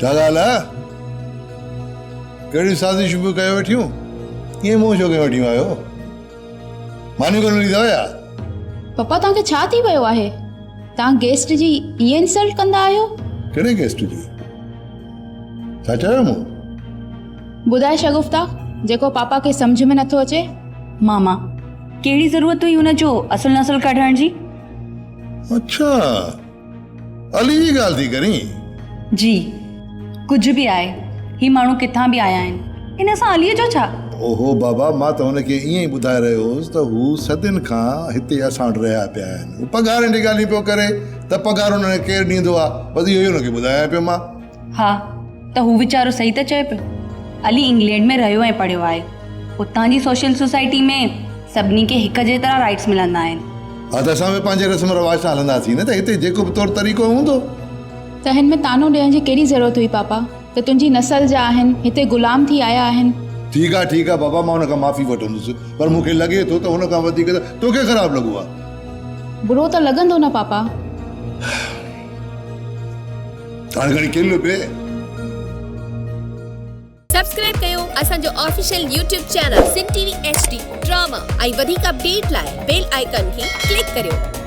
छा ॻाल्हि आहे? कहिड़ी साज़िश बि कयो वेठियूं? कीअं मुंहुं छो कयो वेठियूं आहियो? मानियूं करण ॾींदा हुया? पप्पा तव्हांखे छा थी वियो आहे? तव्हां गेस्ट जी ईअं इंसल्ट कंदा आहियो? कहिड़े गेस्ट जी? छा चयो मूं? ॿुधाए शगुफ्ता, जेको पापा खे सम्झ में नथो अचे। मामा कहिड़ी ज़रूरत हुई हुनजो असुल नसुल कढण जी? अच्छा, अली जी ॻाल्हि थी करीं? जी, कुझु बि आहे, ही माण्हू किथां बि आया आहिनि, इन सां अलीअ जो छा? ओहो बाबा, मां त हुनखे ईअं ई ॿुधाए रहियो हुउसि त हू सदियुनि खां हिते असां वटि रहिया पिया आहिनि। पघार जी ॻाल्हि पियो करे त पघार हुनखे केरु ॾींदो आहे, बसि इहो ई हुनखे ॿुधायां पियो मां। हा, त हू वीचारो सही त चए पियो। अली इंग्लैंड में रहियो ऐं पढ़ियो आहे। उतां जी सोशल सोसाइटी में सभिनी खे हिक जेतिरा राइट्स मिलंदा आहिनि। हा, त असां बि पंहिंजे रस्म रवाज सां हलंदासीं न, त हिते जेको बि तौर तरीक़ो हूंदो। त हिन में तानो ॾियण जी कहिड़ी ज़रूरत हुई पापा? त तुंहिंजी नसल जा आहिनि, हिते ग़ुलाम थी आया आहिनि। ठीकु आहे बाबा, मां हुनखां माफ़ी वठंदुसि, पर मूंखे लॻे थो त हुनखां वधीक त तोखे ख़राबु लॻो आहे। बुरो त लॻंदो न पापा। हाणे घणी किल पिए। सब्सक्राइब कयो असांजो official YouTube channel Sindh TV HD drama ऐं वधीक अपडेट लाइ बेल आइकन खे क्लिक करियो।